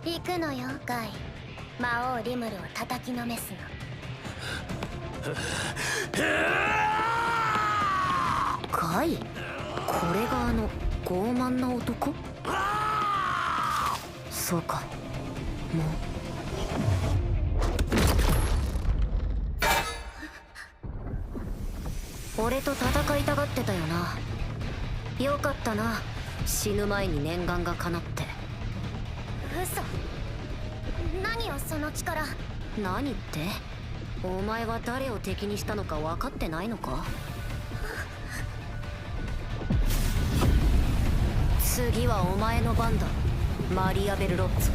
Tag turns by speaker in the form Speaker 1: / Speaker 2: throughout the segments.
Speaker 1: 行くのよ、ガイ。魔王リムルを叩きのめすの。ガイ、これが傲慢な男？そうか。もう俺と戦いたがってたよな。よかったな、死ぬ前に念願が叶って。嘘。何よその力。何って？お前は誰を敵にしたのか分かってないのか？次はお前の番だ、マリアベルロッツ。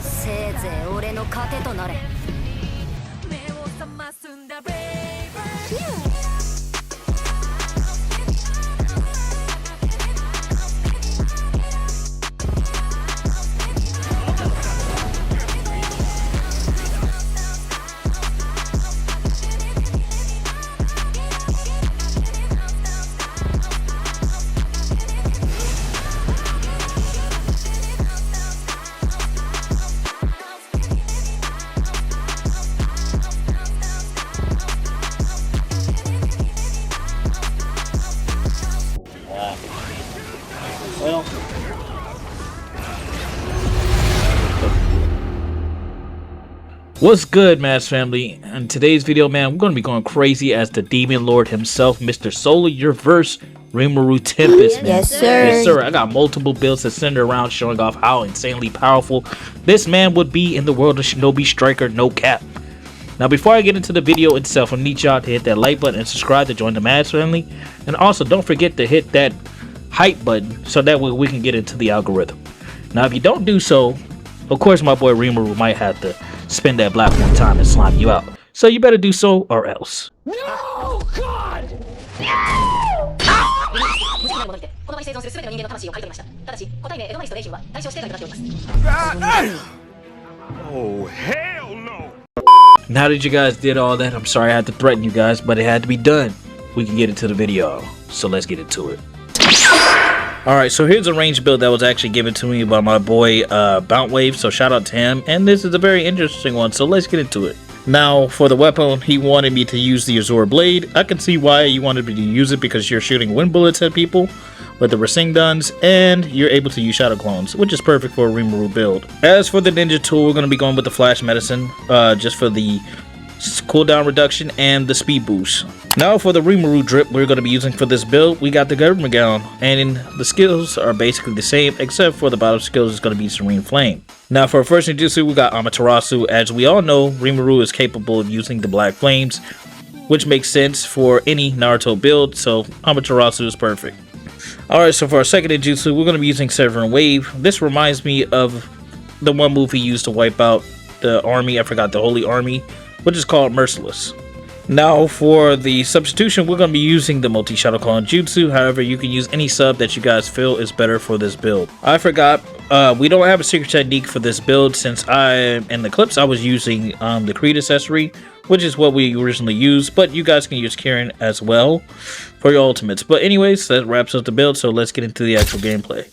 Speaker 1: せいぜい俺の糧となれ。目を覚ますんだベイバー。
Speaker 2: What's good, Mass family? In today's video, man, we're going to be going crazy as the Demon Lord himself, Mr. Solar, your verse, Rimuru Tempest, man.
Speaker 3: Yes, sir.
Speaker 2: Yes, sir. I got multiple builds to send around showing off how insanely powerful this man would be in the world of Shinobi Striker, no cap. Now, before I get into the video itself, I need y'all to hit that like button and subscribe to join the Mass family. And also, don't forget to hit that hype button so that way we can get into the algorithm. Now, if you don't do so, of course, my boy Rimuru might have to spend that black one time and slime you out. So you better do so or else.
Speaker 4: No! God! Oh, hell no!
Speaker 2: Now that you guys did all that, I'm sorry I had to threaten you guys, but it had to be done. We can get into the video, so let's get into it. Alright, so here's a range build that was actually given to me by my boy Bountwave, so shout out to him. And this is a very interesting one, so let's get into it. Now, for the weapon, he wanted me to use the Azure Blade. I can see why you wanted me to use it, because you're shooting wind bullets at people with the Rasenguns, and you're able to use Shadow Clones, which is perfect for a Rimuru build. As for the ninja tool, we're going to be going with the Flash Medicine, just for the cooldown reduction and the speed boost. Now for the Rimuru drip we're going to be using for this build, we got the Government Gown, and the skills are basically the same, except for the bottom skills is going to be Serene Flame. Now for our first ninjutsu, we got Amaterasu. As we all know, Rimuru is capable of using the Black Flames, which makes sense for any Naruto build, so Amaterasu is perfect. Alright, so for our second ninjutsu, we're going to be using Severing Wave. This reminds me of the one move he used to wipe out the army, I forgot, the Holy Army, which is called Merciless. Now for the substitution, we're going to be using the multi-shadow clone jutsu. However, you can use any sub that you guys feel is better for this build. I forgot, we don't have a secret technique for this build, since in the clips I was using the Creed accessory, which is what we originally used, but you guys can use Karen as well for your ultimates. But anyways, that wraps up the build, so let's get into the actual gameplay.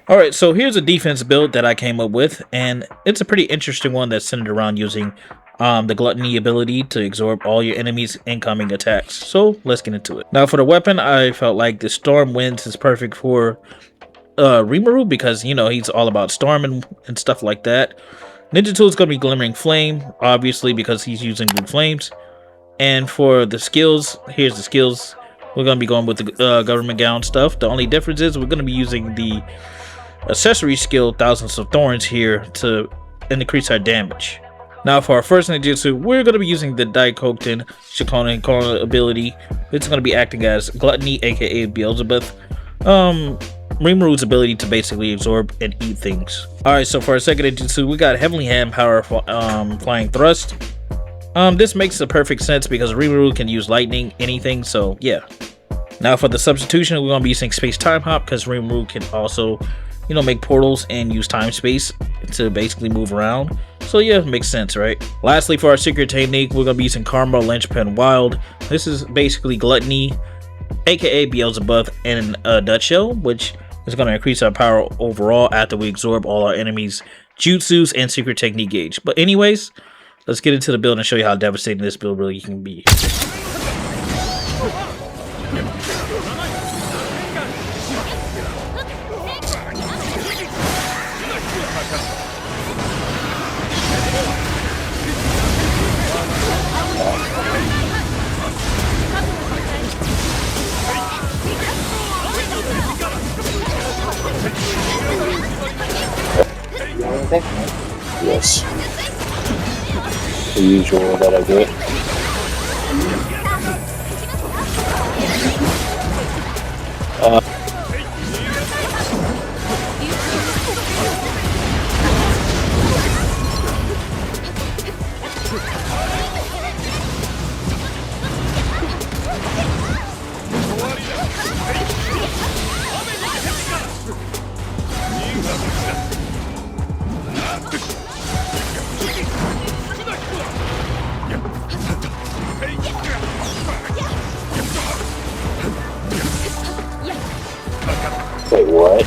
Speaker 2: Alright, so here's a defense build that I came up with, and it's a pretty interesting one that's centered around using the gluttony ability to absorb all your enemies' incoming attacks. So let's get into it. Now for the weapon, I felt like the Storm Winds is perfect for Rimuru because, you know, he's all about storm and stuff like that. Ninja tool is going to be Glimmering Flame, obviously, because he's using blue flames. And for the skills, here's the skills. We're going to be going with the government gown stuff. The only difference is we're going to be using the accessory skill, Thousands of Thorns, here to increase our damage. Now for our first ninjutsu, we're going to be using the Daikoken Shikonen Kona ability. It's going to be acting as Gluttony, aka Beelzebub. Rimuru's ability to basically absorb and eat things. Alright, so for our second ninjutsu, we got Heavenly Hand Power Flying Thrust. This makes a perfect sense because Rimuru can use lightning, anything, so yeah. Now for the substitution, we're going to be using Space Time Hop because Rimuru can also, you know, make portals and use time space to basically move around. So yeah, it makes sense, right? Lastly, for our secret technique, we're going to be using Karma Linchpin Wild. This is basically Gluttony, aka Beelzebub, and a Nutshell, which is going to increase our power overall after we absorb all our enemies' jutsus and secret technique gauge. But anyways, let's get into the build and show you how devastating this build really can be.
Speaker 3: Yes. The usual that I get. Wait, what?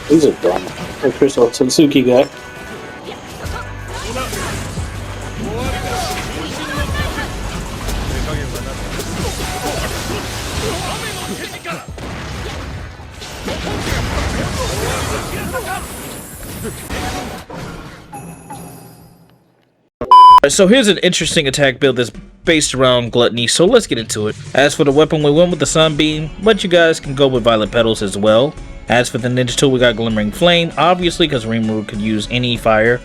Speaker 3: These are dumb. Hey, Crystal Tsuki guy.
Speaker 2: So here's an interesting attack build that's based around Gluttony, so let's get into it. As for the weapon, we went with the Sunbeam, but you guys can go with Violet Petals as well. As for the ninja tool, we got Glimmering Flame, obviously because Rimuru could use any fire,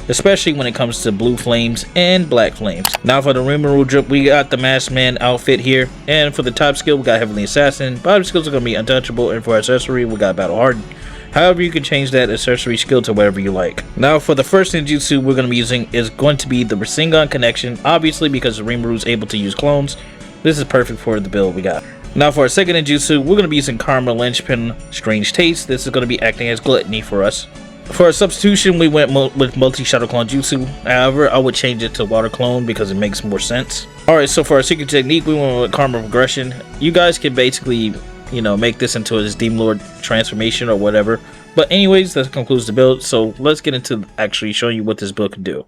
Speaker 2: especially when it comes to blue flames and black flames. Now for the Rimuru drip, we got the Masked Man outfit here, and for the top skill, we got Heavenly Assassin. Bottom skills are going to be Untouchable, and for our accessory, we got Battle Hardened. However, you can change that accessory skill to whatever you like. Now for the first ninjutsu we're going to be using is going to be the Rasengan connection, obviously because Rimuru is able to use clones. This is perfect for the build we got. Now for our second ninjutsu, we're going to be using Karma Linchpin Strange Taste. This is going to be acting as Gluttony for us. For our substitution, we went with multi-shadow clone jutsu. However, I would change it to water clone because it makes more sense. Alright, so for our secret technique, we went with Karma Progression. You guys can basically, you know, make this into a Demon Lord transformation or whatever. But anyways, that concludes the build. So let's get into actually showing you what this build can do.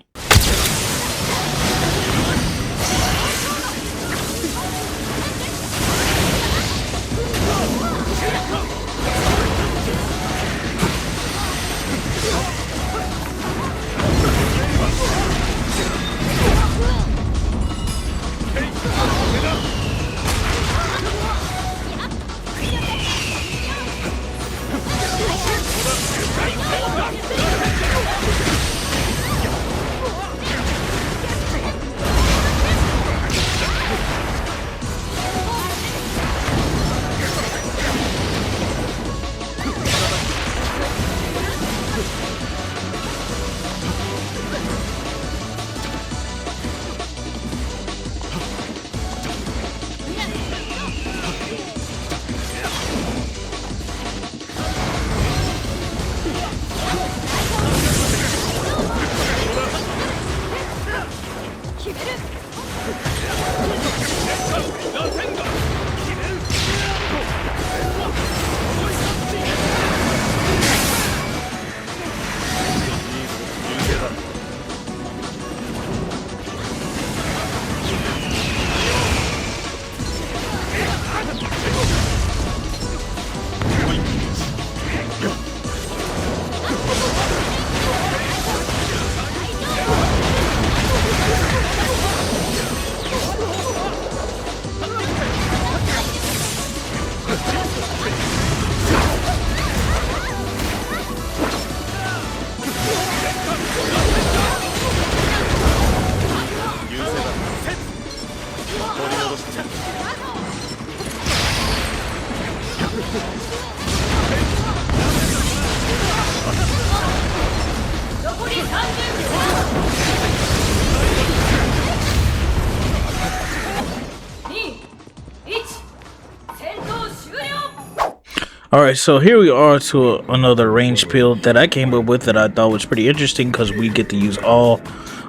Speaker 2: Alright, so here we are to another range build that I came up with that I thought was pretty interesting because we get to use all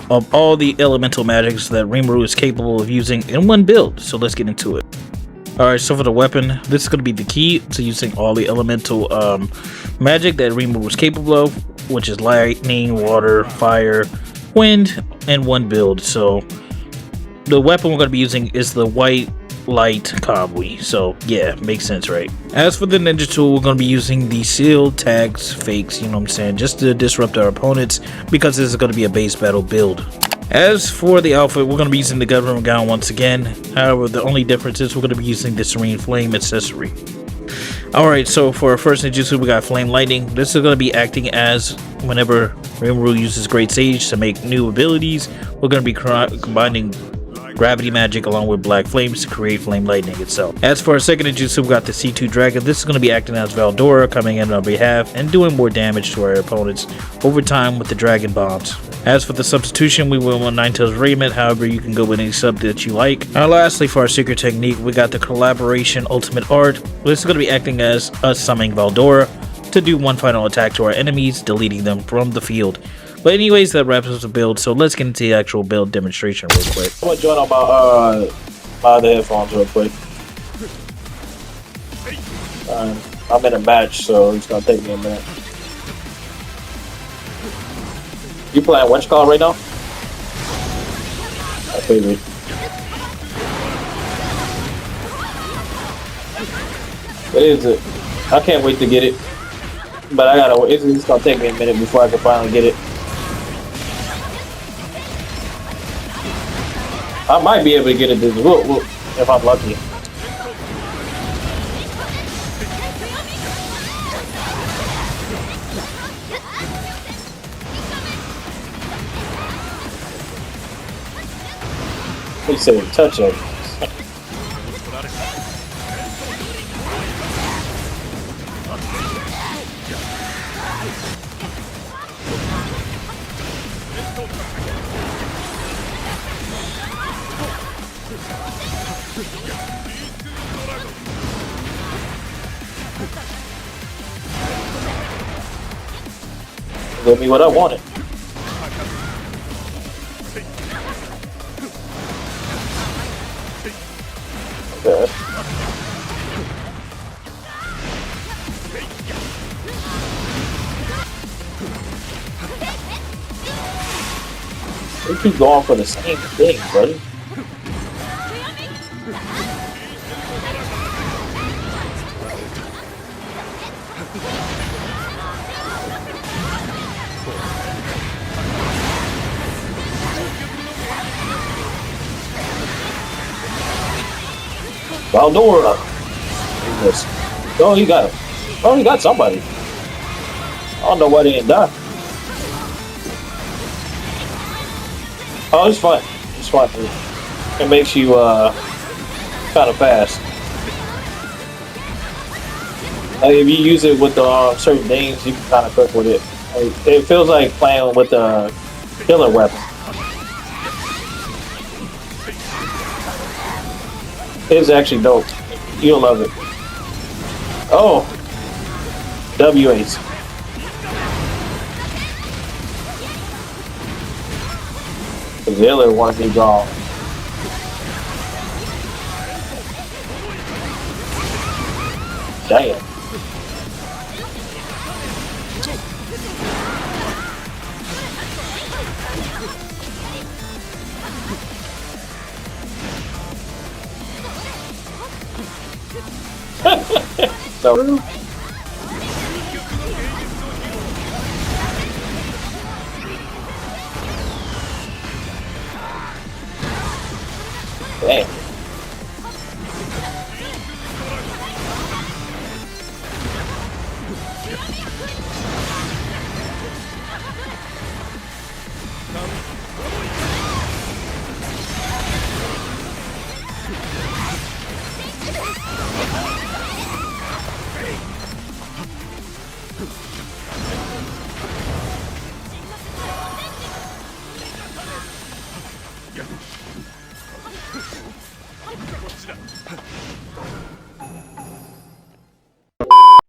Speaker 2: the elemental magics that Rimuru is capable of using in one build. So let's get into it. Alright, so for the weapon, this is going to be the key to using all the elemental magic that Rimuru is capable of, which is lightning, water, fire, wind, in one build. So the weapon we're going to be using is the white light Kabui. So yeah, makes sense, right? As for the ninja tool, we're going to be using the sealed tags fakes, you know what I'm saying, just to disrupt our opponents because this is going to be a base battle build. As for the outfit, we're going to be using the government gown once again. However, the only difference is we're going to be using the serene flame accessory. Alright, so for our first ninjutsu, we got flame lightning. This is going to be acting as whenever Rimuru uses great sage to make new abilities. We're going to be combining gravity magic along with black flames to create flame lightning itself. As for our second ninjutsu, we got the C2 dragon. This is going to be acting as Valdora, coming in on our behalf and doing more damage to our opponents over time with the dragon bombs. As for the substitution, we went with Ninetales Raiment. However, you can go with any sub that you like. And lastly, for our secret technique, we got the collaboration ultimate art. This is going to be acting as us summoning Valdora to do one final attack to our enemies, deleting them from the field. But anyways, that wraps up the build, so let's get into the actual build demonstration real quick.
Speaker 3: I'm gonna join on my other headphones real quick. I'm in a match, so it's gonna take me a minute. You playing what's called right now? My favorite. What is it? I can't wait to get it, but I gotta. It's gonna take me a minute before I can finally get it. I might be able to get it this if I'm lucky. He said touch it. Give me what I wanted. Okay. They keep going for the same thing, buddy. Valdora. Oh, he got it. Oh, he got somebody. I don't know why they didn't die. Oh, it's fun. It's fun. It makes you kind of fast. Like if you use it with certain names, you can kind of cook with it. Like, it feels like playing with a killer weapon. It's actually dope. You'll love it. Oh, W8. The other one be gone. Damn. So, dang.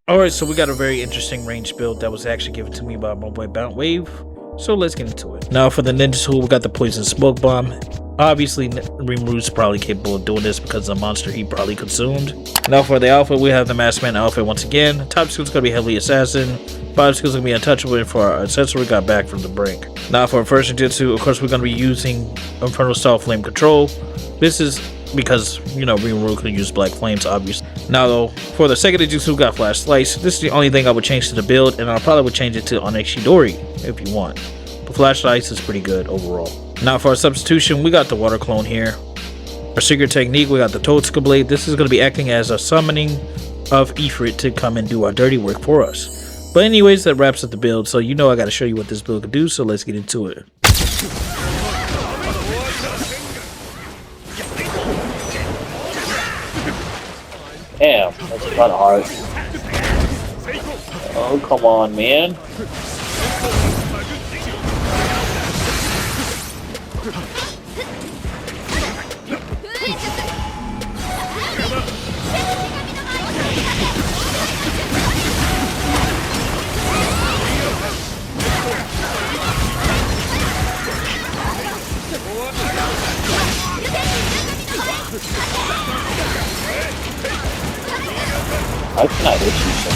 Speaker 2: Alright, so we got a very interesting range build that was actually given to me by my boy Bounce Wave. So let's get into it. Now for the ninja tool, we got the poison smoke bomb. Obviously, Rimuru's probably capable of doing this because of the monster he probably consumed. Now for the outfit, we have the Masked Man outfit once again. Top skill's gonna be heavily assassin. Bottom skill's gonna be untouchable, and for our accessory, we got back from the brink. Now for our first ninjutsu, of course, we're gonna be using Infernal Style Flame Control. This is because, you know, Rimuru could use black flames, obviously. Now though, for the second ninjutsu, we got Flash Slice. This is the only thing I would change to the build, and I probably would change it to Onexidori if you want. But Flash Slice is pretty good overall. Now for our substitution, we got the Water Clone here. Our secret technique, we got the Toadska Blade. This is going to be acting as a summoning of Ifrit to come and do our dirty work for us. But anyways, that wraps up the build. So you know I got to show you what this build can do, so let's get into it.
Speaker 3: Damn, that's kind of hard. Oh, come on, man. How can I hit you so?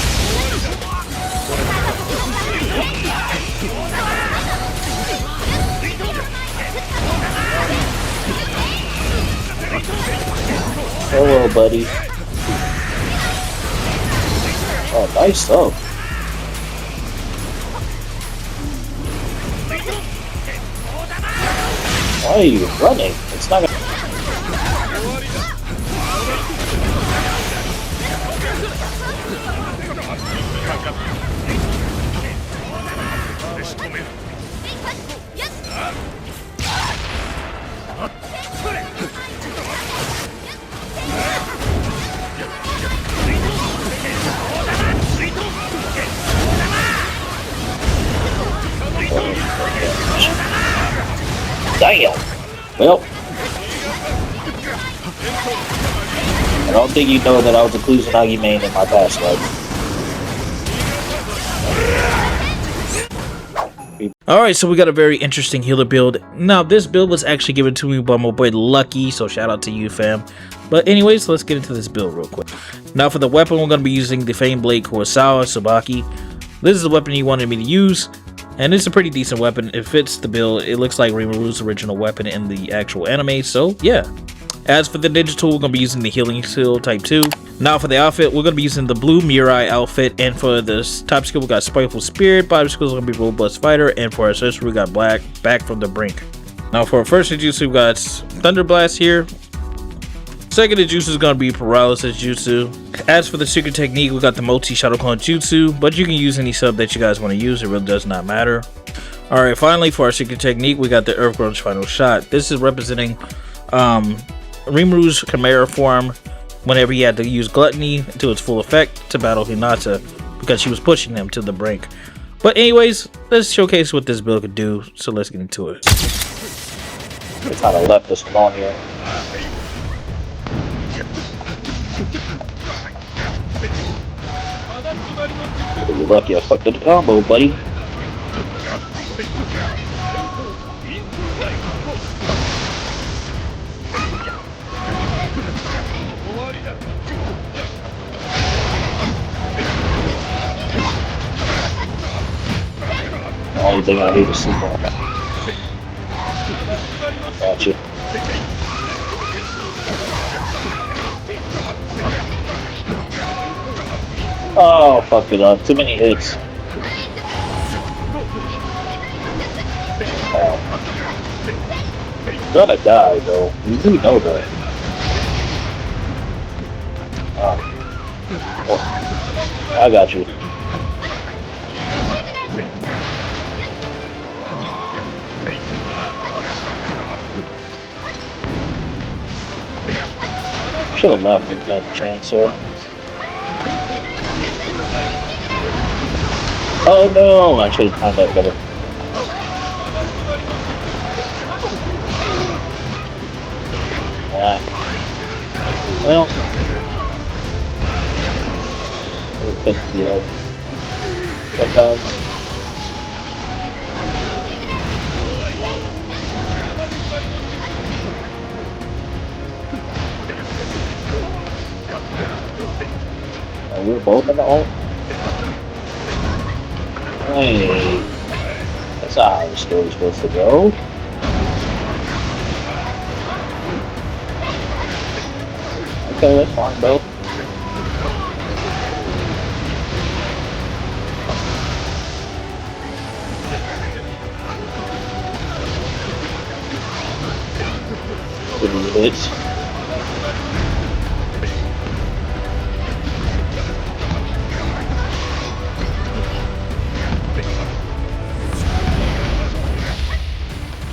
Speaker 3: Hello, buddy. Oh, nice though. Why are you running? It's not gonna. Damn! Well, I don't think you know that I was a Kusanagi main in my past life.
Speaker 2: Alright, so we got a very interesting healer build. Now, this build was actually given to me by my boy Lucky, so shout out to you, fam. But anyways, let's get into this build real quick. Now, for the weapon, we're going to be using the Fame Blade Kurosawa Tsubaki. This is the weapon he wanted me to use. And it's a pretty decent weapon. It fits the build. It looks like Rimuru's original weapon in the actual anime, so yeah. As for the ninja tool, we're going to be using the Healing Skill Type 2. Now for the outfit, we're going to be using the Blue Mirai outfit. And for the top skill, we got Spiteful Spirit. Bottom skill is going to be Robust Fighter. And for our accessory, we got Back from the Brink. Now for our first ninjutsu, we got Thunder Blast here. Second jutsu is going to be Paralysis Jutsu. As for the secret technique, we got the Multi Shadow Clone Jutsu, but you can use any sub that you guys want to use. It really does not matter. Alright, finally for our secret technique, we got the Earthgrown's Final Shot. This is representing Rimuru's Chimera form whenever he had to use Gluttony to its full effect to battle Hinata because she was pushing him to the brink. But anyways, let's showcase what this build could do, so let's get into it.
Speaker 3: I kind of left this alone here. You're lucky I fucked the combo, buddy. The only thing I hate is sleep on. Gotcha. Oh, fuck it up. Too many hits. Oh. Gonna die, though. You do know that. Oh, I got you. Should have left with that chainsaw. Oh no! I should have timed that better. Ah. Well. Yeah. We're both in the ult. Hey, that's not how the story's supposed to go. Okay, that's fine, though. Good hits.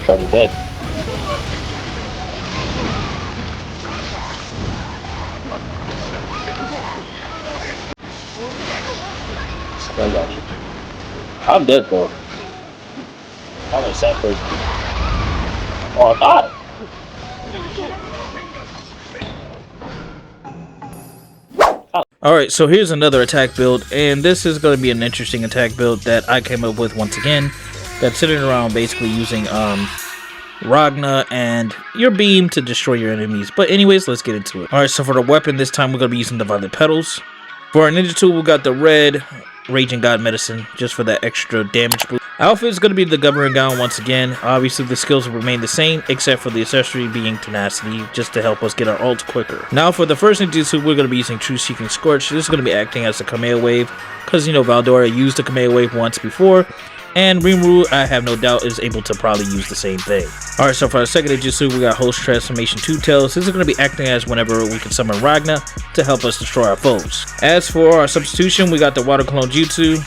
Speaker 3: Probably dead. I got you. I'm dead though. I'm the same person. Oh, I thought.
Speaker 2: Alright, so here's another attack build, and this is going to be an interesting attack build that I came up with once again. That's sitting around basically using Ragna and your beam to destroy your enemies. But anyways, let's get into it. Alright, so for the weapon this time we're going to be using the Violet Petals. For our ninja tool we got the red Raging God Medicine, just for that extra damage boost. Outfit is going to be the Governing Gown once again. Obviously the skills will remain the same, except for the accessory being Tenacity, just to help us get our ult quicker. Now for the first ninjutsu, we're going to be using True Seeking Scorch. This is going to be acting as a Kamea Wave, because you know Valdora used the Kamea Wave once before, and Rimuru, I have no doubt, is able to probably use the same thing. Alright, so for our second ninjutsu, we got Host Transformation Two Tails. This is going to be acting as whenever we can summon Ragna to help us destroy our foes. As for our substitution, we got the Water Clone Jutsu.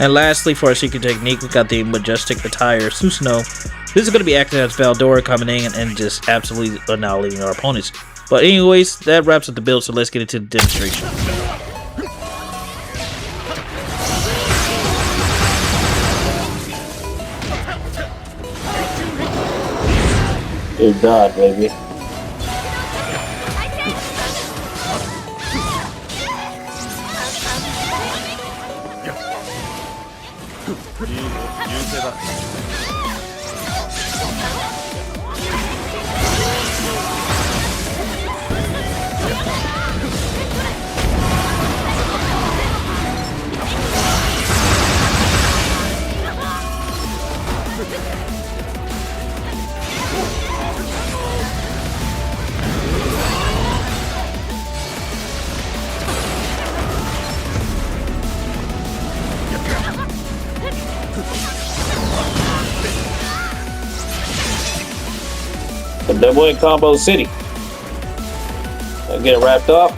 Speaker 2: And lastly, for our secret technique, we got the Majestic Attire Susanoo. This is going to be acting as Valdora coming in and just absolutely annihilating our opponents. But anyways, that wraps up the build, so let's get into the demonstration.
Speaker 3: Good God, baby. The double in Combo City. I'll get it wrapped up.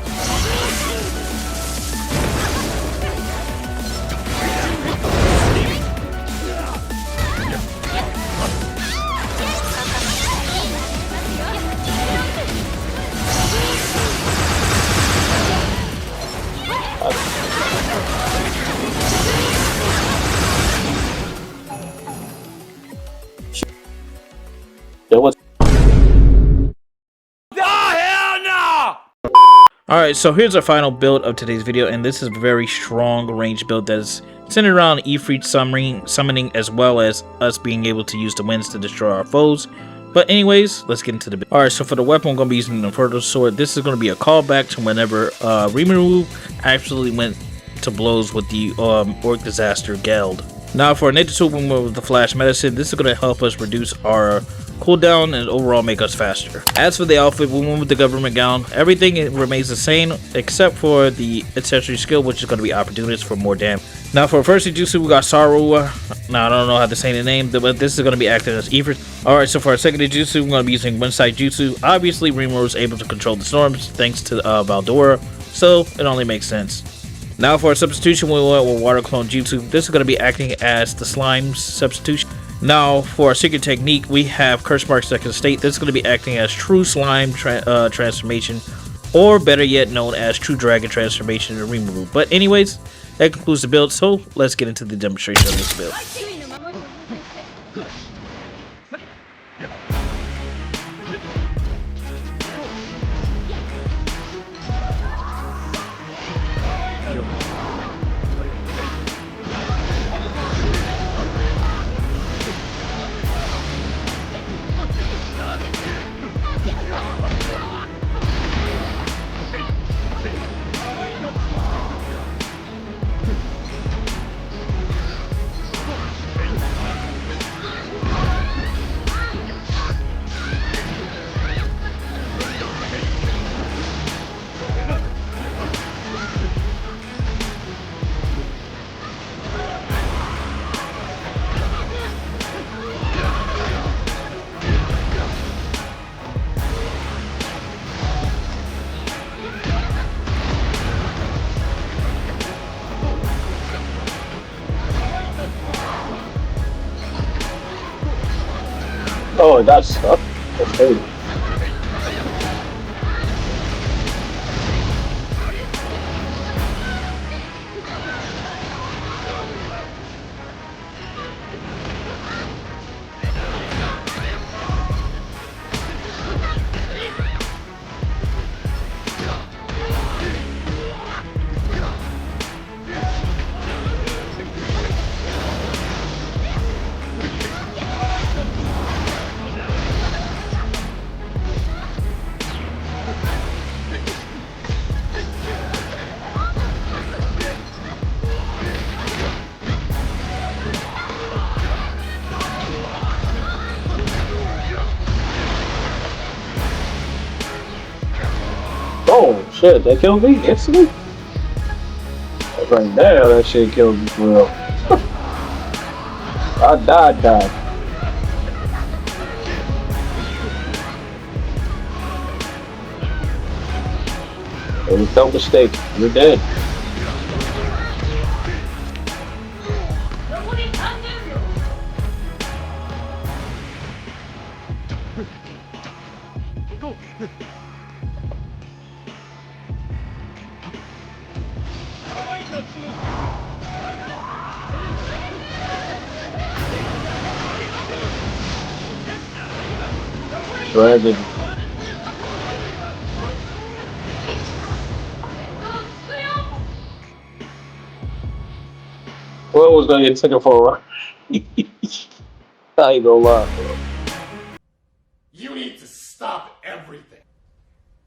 Speaker 3: There was
Speaker 2: Alright, so here's our final build of today's video, and this is a very strong range build that is centered around Ifrit summoning as well as us being able to use the winds to destroy our foes. But anyways, let's get into the build. Alright, so for the weapon, I'm going to be using the Inferno Sword. This is going to be a callback to whenever Rimuru actually went to blows with the Orc Disaster Geld. Now for our ninja tool, we move with the Flash Medicine. This is going to help us reduce our cooldown, and overall make us faster. As for the outfit, we went with the government gown. Everything remains the same except for the accessory skill, which is going to be opportunist for more damage. Now for our first jutsu, we got Saru. Now I don't know how to say the name, but this is going to be acting as Ifrit. Alright, so for our second jutsu, we're going to be using one-side jutsu. Obviously, Rimuru is able to control the storms thanks to Valdora, so it only makes sense. Now for our substitution, we went with water clone jutsu. This is going to be acting as the slime's substitution. Now for our secret technique, we have Curse Mark Second State. This is going to be acting as true slime transformation, or better yet known as true dragon transformation in Rimuru. But anyways, that concludes the build, so let's get into the demonstration of this build.
Speaker 3: Oh, that's stuck. That's crazy. Oh shit, that killed me instantly? Right now, that shit killed me for real. I died. It was no mistake. You're dead. Brandon. What was gonna get taken for a ride? I ain't gonna lie, bro.
Speaker 4: You need to stop everything.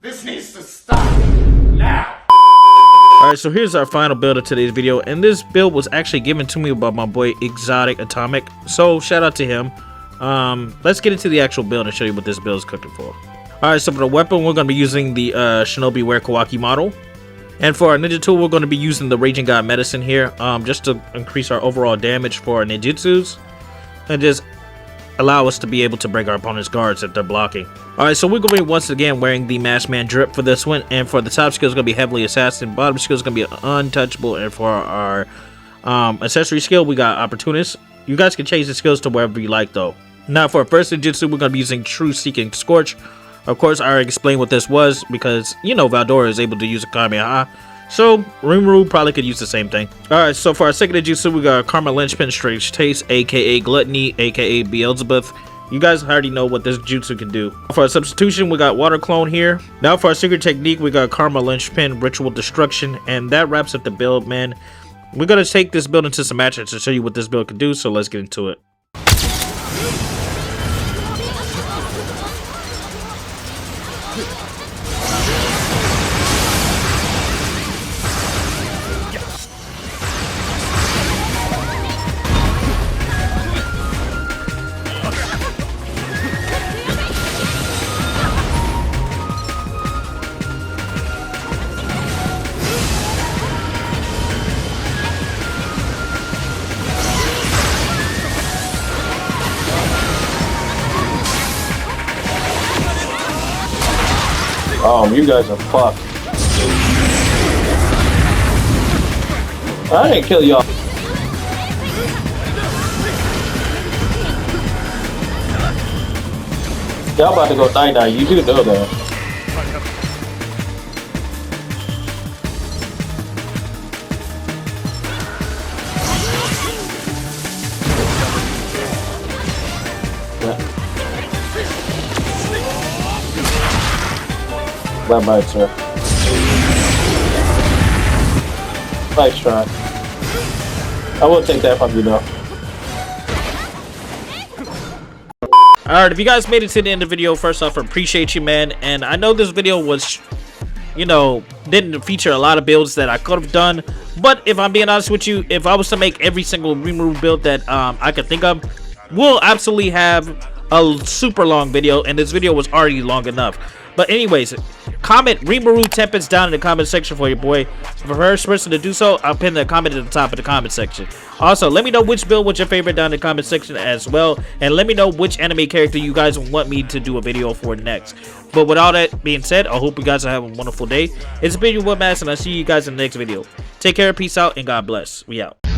Speaker 4: This needs to stop now.
Speaker 2: Alright, so here's our final build of today's video, and this build was actually given to me by my boy Exotic Atomic, so shout out to him. Let's get into the actual build and show you what this build is cooking for. Alright, so for the weapon, we're going to be using the Shinobi Wear Kawaki model. And for our ninja tool, we're going to be using the Raging God Medicine here, just to increase our overall damage for our ninjutsus, and just allow us to be able to break our opponent's guards if they're blocking. Alright, so we're going to be once again wearing the Masked Man drip for this one, and for the top skill is going to be Heavily Assassin, bottom skill is going to be Untouchable, and for our accessory skill, we got Opportunist. You guys can change the skills to wherever you like though. Now for our first ninjutsu, we're going to be using True Seeking Scorch. Of course, I already explained what this was because, you know, Valdora is able to use a Kamehameha. So, Rimuru probably could use the same thing. Alright, so for our second ninjutsu, we got Karma Linchpin Strange Taste, aka Gluttony, aka Beelzebub. You guys already know what this jutsu can do. For our substitution, we got Water Clone here. Now for our secret technique, we got Karma Linchpin, Ritual Destruction, and that wraps up the build, man. We're going to take this build into some matches to show you what this build can do, so let's get into it.
Speaker 3: Oh, you guys are fucked. I didn't kill y'all. Y'all about to go die. You do know that. Bye-bye, sir. Nice try. I will take that from you, though.
Speaker 2: Alright, if you guys made it to the end of the video, first off, I appreciate you, man. And I know this video was, you know, didn't feature a lot of builds that I could have done. But if I'm being honest with you, if I was to make every single Rimuru build that I could think of, we'll absolutely have a super long video. And this video was already long enough. But anyways, comment Rimuru Tempest down in the comment section for your boy. For the first person to do so, I'll pin the comment at the top of the comment section. Also, let me know which build was your favorite down in the comment section as well. And let me know which anime character you guys want me to do a video for next. But with all that being said, I hope you guys are having a wonderful day. It's been your boy Mass, and I'll see you guys in the next video. Take care, peace out, and God bless. We out.